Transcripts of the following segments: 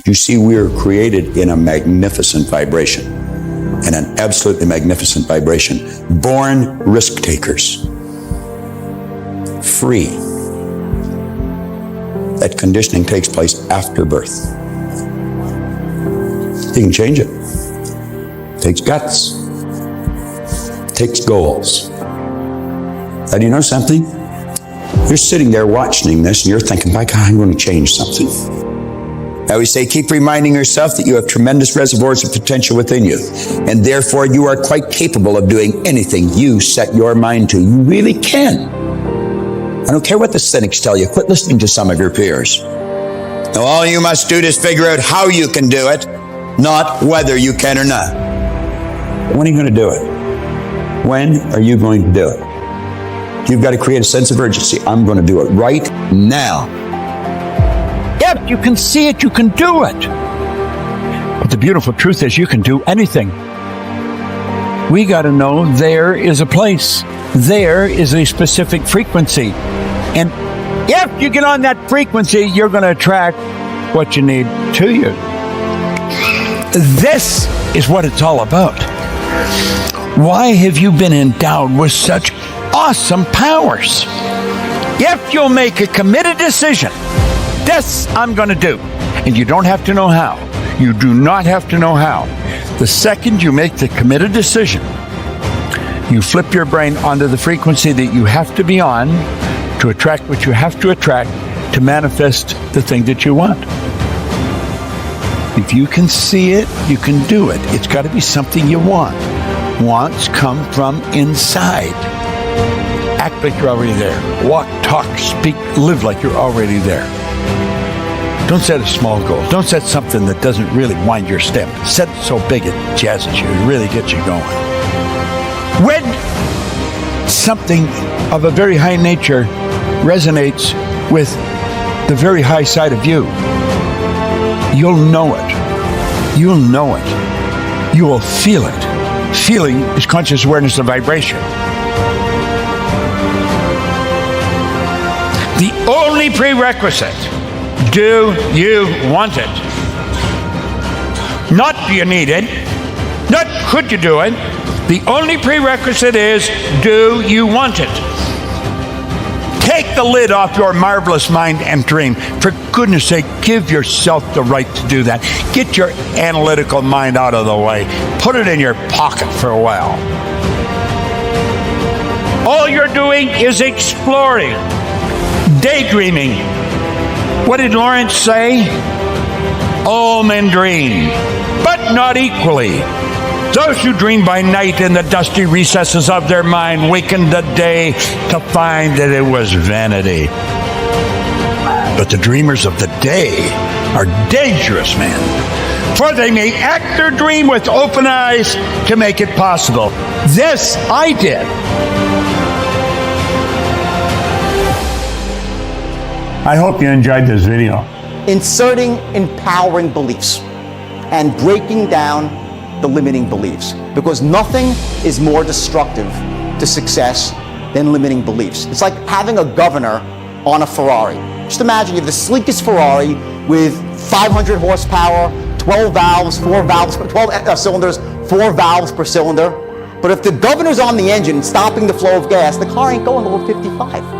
You see, we are created in a magnificent vibration, in an absolutely magnificent vibration. Born risk takers. Free. That conditioning takes place after birth. You can change it. It takes guts. It takes goals. And you know something? You're sitting there watching this and you're thinking, my God, I'm going to change something. I always say, keep reminding yourself that you have tremendous reservoirs of potential within you, and therefore you are quite capable of doing anything you set your mind to. You really can. I don't care what the cynics tell you. Quit listening to some of your peers. Now, all you must do is figure out how you can do it, not whether you can or not. When are you going to do it? When are you going to do it? You've got to create a sense of urgency. I'm going to do it right now. If you can see it, you can do it. But the beautiful truth is you can do anything. We got to know there is a place. There is a specific frequency. And if you get on that frequency, you're going to attract what you need to you. This is what it's all about. Why have you been endowed with such awesome powers? If you'll make a committed decision, this I'm going to do. And you don't have to know how. You do not have to know how. The second you make the committed decision, you flip your brain onto the frequency that you have to be on to attract what you have to attract to manifest the thing that you want. If you can see it, you can do it. It's got to be something you want. Wants come from inside. Act like you're already there. Walk, talk, speak, live like you're already there. Don't set a small goal. Don't set something that doesn't really wind your step. Set it so big it jazzes you. It really gets you going. When something of a very high nature resonates with the very high side of you, you'll know it. You'll know it. You will feel it. Feeling is conscious awareness of vibration. The only prerequisite, do you want it? Not do you need it, not could you do it. The only prerequisite is, do you want it? Take the lid off your marvelous mind and dream. For goodness sake, give yourself the right to do that. Get your analytical mind out of the way. Put it in your pocket for a while. All you're doing is exploring, daydreaming. What did Lawrence say? All men dream, but not equally. Those who dream by night in the dusty recesses of their mind waken the day to find that it was vanity. But the dreamers of the day are dangerous men, for they may act their dream with open eyes to make it possible. This I did. I hope you enjoyed this video. Inserting empowering beliefs and breaking down the limiting beliefs, because nothing is more destructive to success than limiting beliefs. It's like having a governor on a Ferrari. Just imagine you have the sleekest Ferrari with 500 horsepower, 12 valves, 12 cylinders, 4 valves per cylinder. But if the governor's on the engine stopping the flow of gas, the car ain't going over 55.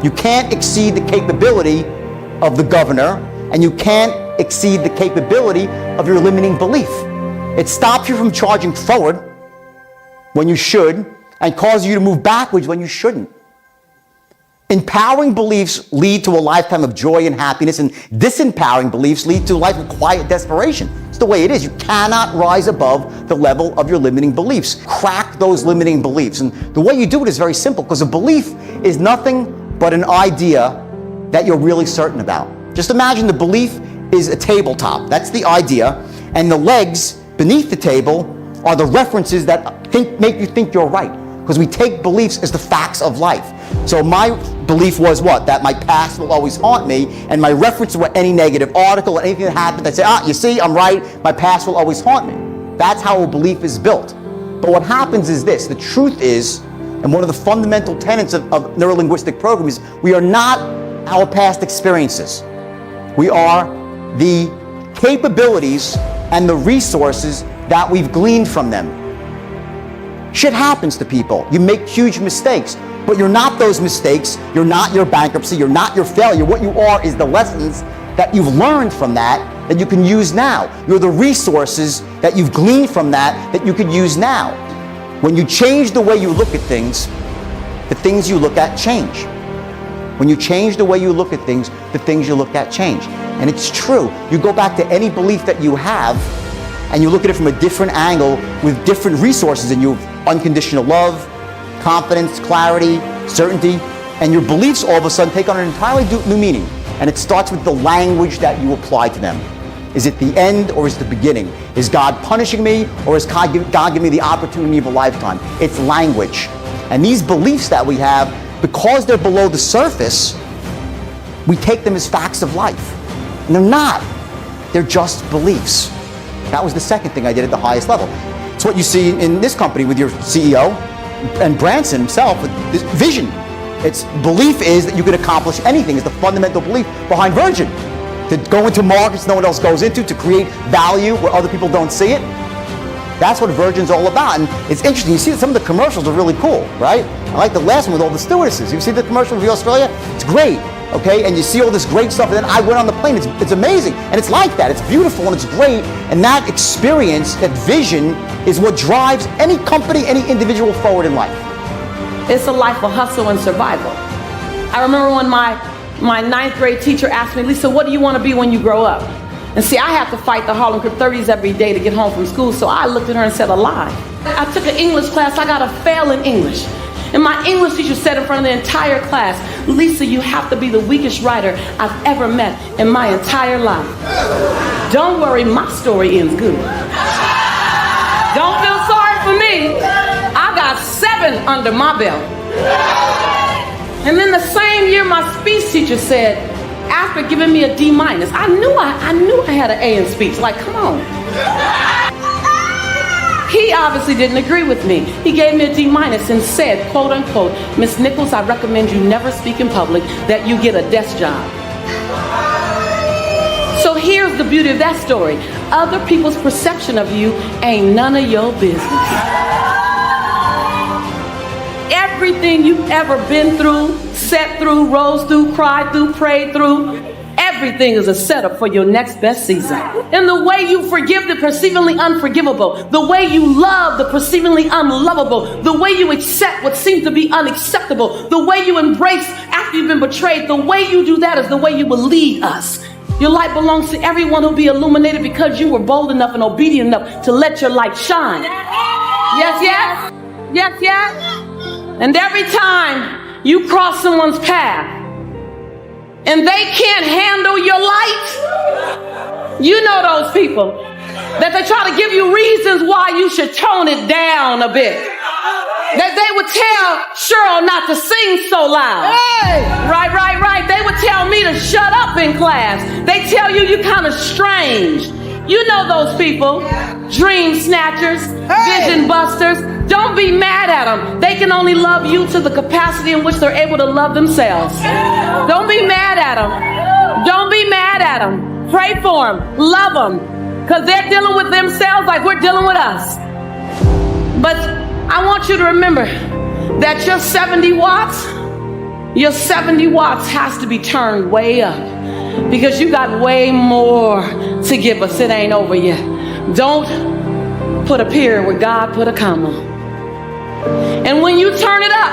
You can't exceed the capability of the governor, and you can't exceed the capability of your limiting belief. It stops you from charging forward when you should and causes you to move backwards when you shouldn't. Empowering beliefs lead to a lifetime of joy and happiness, and disempowering beliefs lead to a life of quiet desperation. It's the way it is. You cannot rise above the level of your limiting beliefs. Crack those limiting beliefs. And the way you do it is very simple, because a belief is nothing but an idea that you're really certain about. Just imagine the belief is a tabletop. That's the idea. And the legs beneath the table are the references that make you think you're right. Because we take beliefs as the facts of life. So my belief was what? That my past will always haunt me, and my reference to any negative article or anything that happened, I'd say, you see, I'm right, my past will always haunt me. That's how a belief is built. But what happens is this, the truth is, and one of the fundamental tenets of neuro-linguistic programming is, we are not our past experiences. We are the capabilities and the resources that we've gleaned from them. Shit happens to people. You make huge mistakes, but you're not those mistakes. You're not your bankruptcy. You're not your failure. What you are is the lessons that you've learned from that you can use now. You're the resources that you've gleaned from that you could use now. When you change the way you look at things, the things you look at change. When you change the way you look at things, the things you look at change. And it's true. You go back to any belief that you have, and you look at it from a different angle with different resources in you: unconditional love, confidence, clarity, certainty, and your beliefs all of a sudden take on an entirely new meaning. And it starts with the language that you apply to them. Is it the end or is it the beginning? Is God punishing me or is God giving me the opportunity of a lifetime? It's language. And these beliefs that we have, because they're below the surface, we take them as facts of life. And they're not. They're just beliefs. That was the second thing I did at the highest level. It's what you see in this company with your CEO and Branson himself, with this vision. Its belief is that you can accomplish anything. It's the fundamental belief behind Virgin. To go into markets no one else goes into, to create value where other people don't see it. That's what Virgin's all about. And it's interesting, you see that some of the commercials are really cool, right? I like the last one with all the stewardesses. You see the commercial for Australia? It's great, okay? And you see all this great stuff, and then I went on the plane. It's amazing, and it's like that. It's beautiful, and it's great, and that experience, that vision, is what drives any company, any individual forward in life. It's a life of hustle and survival. I remember when my ninth grade teacher asked me, Lisa, what do you want to be when you grow up? And see, I have to fight the Harlem Crip 30s every day to get home from school, so I looked at her and said a lie. I took an English class, I got a fail in English. And my English teacher said in front of the entire class, Lisa, you have to be the weakest writer I've ever met in my entire life. Don't worry, my story ends good. Don't feel sorry for me. I got 7 under my belt. And then the same year, my speech teacher said, after giving me a D-, I knew I had an A in speech. Like, come on. He obviously didn't agree with me. He gave me a D- and said, quote unquote, Miss Nichols, I recommend you never speak in public, that you get a desk job. So here's the beauty of that story. Other people's perception of you ain't none of your business. Everything you've ever been through, sat through, rose through, cried through, prayed through, everything is a setup for your next best season. And the way you forgive the perceivingly unforgivable, the way you love the perceivingly unlovable, the way you accept what seems to be unacceptable, the way you embrace after you've been betrayed, the way you do that is the way you will lead us. Your light belongs to everyone who'll be illuminated because you were bold enough and obedient enough to let your light shine. Yes, yes? Yes, yes? And every time you cross someone's path and they can't handle your light, you know those people that they try to give you reasons why you should tone it down a bit. That they would tell Cheryl not to sing so loud. Hey! Right. They would tell me to shut up in class. They tell you you're kind of strange. You know those people. Dream snatchers, vision busters. Don't be mad at them. They can only love you to the capacity in which they're able to love themselves. Don't be mad at them. Don't be mad at them. Pray for them. Love them. Because they're dealing with themselves like we're dealing with us. But I want you to remember that your 70 watts has to be turned way up. Because you got way more to give us. It ain't over yet. Don't put a period where God put a comma. And when you turn it up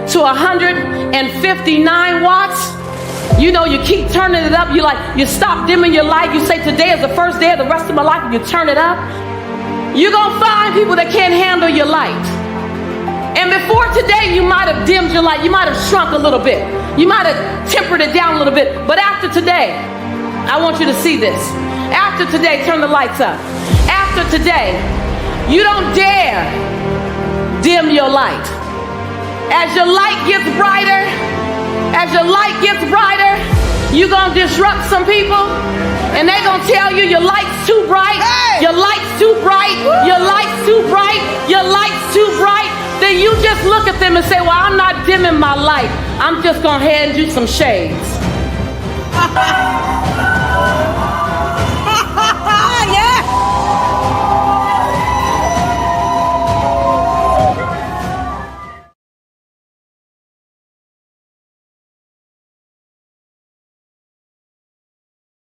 to 159 watts, you know, you keep turning it up. You stop dimming your light. You say, today is the first day of the rest of my life. And you turn it up. You're going to find people that can't handle your light. And before today, you might have dimmed your light. You might have shrunk a little bit. You might have tempered it down a little bit. But after today, I want you to see this. After today, turn the lights up. After today, you don't dare dim your light. As your light gets brighter, you're going to disrupt some people. And they're going to tell you your light's too bright. Your light's too bright. Your light's too bright. Your light's too bright. Then you just look at them and say, well, I'm not dimming my light. I'm just going to hand you some shades.